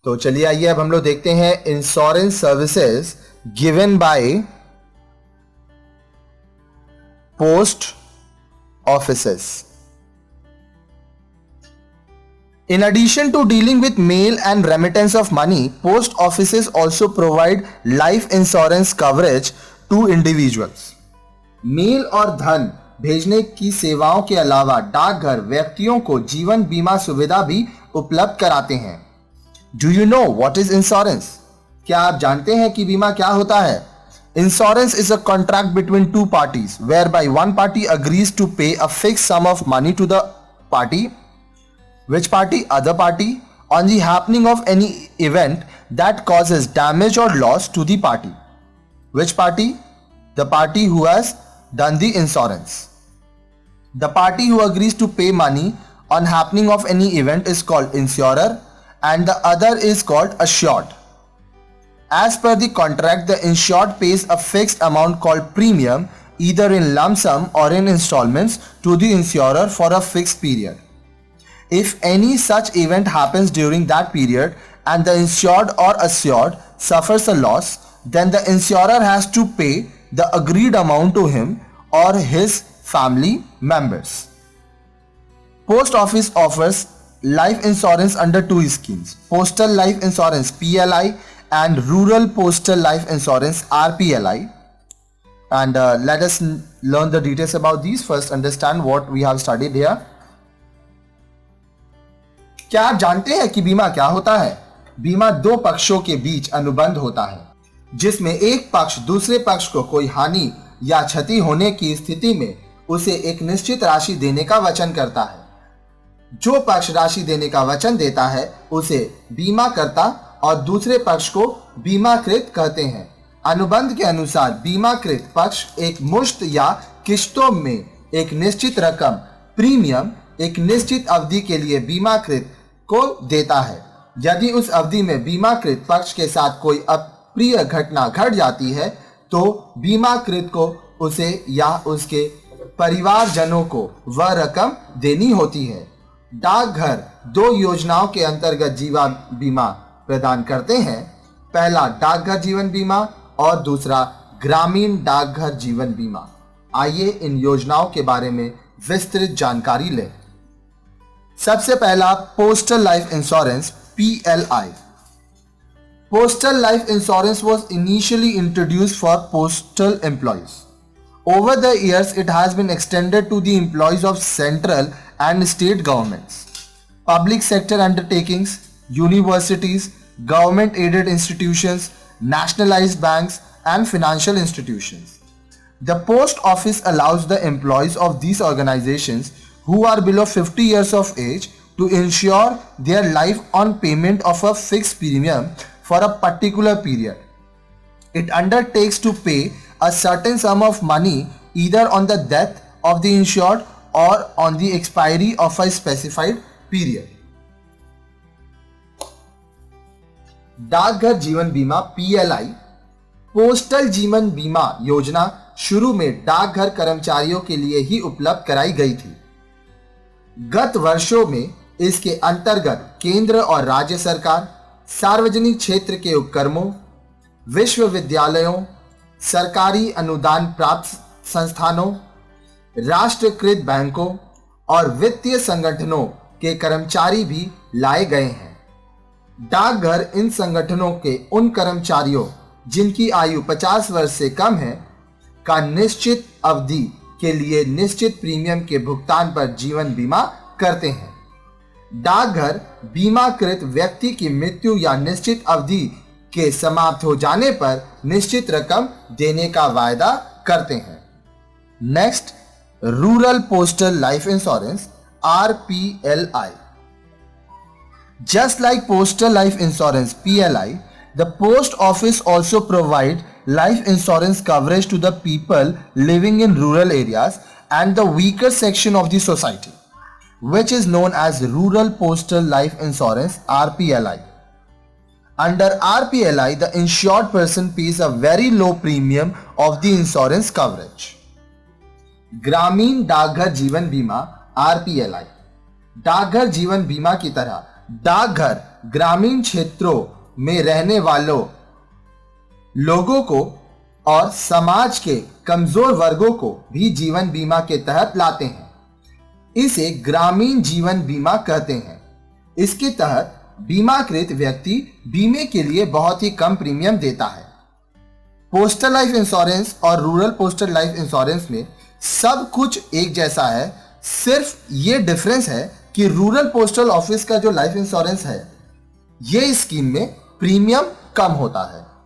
तो चलिए आइए अब हम लोग देखते हैं insurance services given by post offices. In addition to dealing with mail and remittance of money, post offices also provide life insurance coverage to individuals. Mail और धन भेजने की सेवाओं के अलावा डाकघर व्यक्तियों को जीवन बीमा सुविधा भी उपलब्ध कराते हैं. Do you know what is insurance? क्या आप जानते हैं कि बीमा क्या होता है? Insurance is a contract between two parties whereby one party agrees to pay a fixed sum of money to the party. Which party? Other party, on the happening of any event that causes damage or loss to the party. Which party? The party who has done the insurance. The party who agrees to pay money on happening of any event is called insurer and the other is called assured. As per the contract, the insured pays a fixed amount called premium either in lump sum or in installments to the insurer for a fixed period. If any such event happens during that period and the insured or assured suffers a loss, then the insurer has to pay the agreed amount to him or his family members. Post office offers life insurance under two schemes: Postal Life Insurance (PLI) and Rural Postal Life Insurance (RPLI). And let us learn the details about these. First, understand what we have studied here. क्या आप जानते हैं कि बीमा क्या होता है? बीमा दो पक्षों के बीच अनुबंध होता है जिसमें एक पक्ष दूसरे पक्ष को कोई हानि या क्षति होने की स्थिति में उसे एक निश्चित राशि देने का वचन करता है. जो पक्ष राशि देने का वचन देता है उसे बीमाकर्ता और दूसरे पक्ष को बीमाकृत कहते हैं. अनुबंध के अनुसार बीमाकृत पक्ष एक मुश्त या किश्तों में एक निश्चित रकम प्रीमियम एक निश्चित अवधि के लिए बीमाकृत को देता है. यदि उस अवधि में बीमाकृत पक्ष के साथ कोई अप्रिय घटना घट जाती है तो बीमाकृत को उसे या उसके परिवारजनों को वह रकम देनी होती है. डाकघर दो योजनाओं के अंतर्गत जीवन बीमा प्रदान करते हैं. पहला डाकघर जीवन बीमा और दूसरा ग्रामीण डाकघर जीवन बीमा. आइए इन योजनाओं के बारे में विस्तृत जानकारी लें. सबसे पहला postal life insurance PLI. Postal life insurance was initially introduced for postal employees. Over the years, it has been extended to the employees of central and state governments, public sector undertakings, universities, government-aided institutions, nationalized banks, and financial institutions. The post office allows the employees of these organizations who are below 50 years of age to insure their life on payment of a fixed premium for a particular period. It undertakes to pay a certain sum of money either on the death of the insured or on the expiry of a specified period. डाकघर जीवन बीमा PLI postal जीवन बीमा योजना शुरू में डाकघर कर्मचारियों के लिए ही उपलब्ध कराई गई थी. गत वर्षों में इसके अंतर्गत केंद्र और राज्य सरकार, सार्वजनिक क्षेत्र के उपक्रमों, विश्वविद्यालयों, सरकारी अनुदान प्राप्त संस्थानों, राष्ट्रीयकृत बैंकों और वित्तीय संगठनों के कर्मचारी भी लाए गए हैं. डाकघर इन संगठनों के उन कर्मचारियों जिनकी आयु 50 वर्ष से कम है का निश्चित अवधि के लिए निश्चित प्रीमियम के भुगतान पर जीवन बीमा करते हैं. डाकघर बीमाकृत व्यक्ति की मृत्यु या निश्चित अवधि के समाप्त हो जाने पर निश्चित रकम देने का वायदा करते हैं. Next, rural postal life insurance RPLI. Just like postal life insurance PLI, the post office also provide life insurance coverage to the people living in rural areas and the weaker section of the society, which is known as Rural Postal Life Insurance RPLI. Under RPLI, the insured person pays a very low premium of the insurance coverage. ग्रामीण डाकघर जीवन बीमा RPLI. डाकघर जीवन बीमा की तरह डाकघर ग्रामीण क्षेत्रों में रहने वालों लोगों को और समाज के कमजोर वर्गों को भी जीवन बीमा के तहत लाते हैं। इसे ग्रामीण जीवन बीमा कहते हैं। इसके तहत बीमाकृत व्यक्ति बीमे के लिए बहुत ही कम प्रीमियम देता है। पोस्टल लाइफ इंश्योरेंस और रूरल पोस्टल लाइफ इंश्योरेंस में सब कुछ एक जैसा है, सिर्फ ये डिफरेंस है कि रूरल पोस्टल ऑफिस का जो लाइफ इंश्योरेंस है, ये स्कीम में प्रीमियम कम होता है।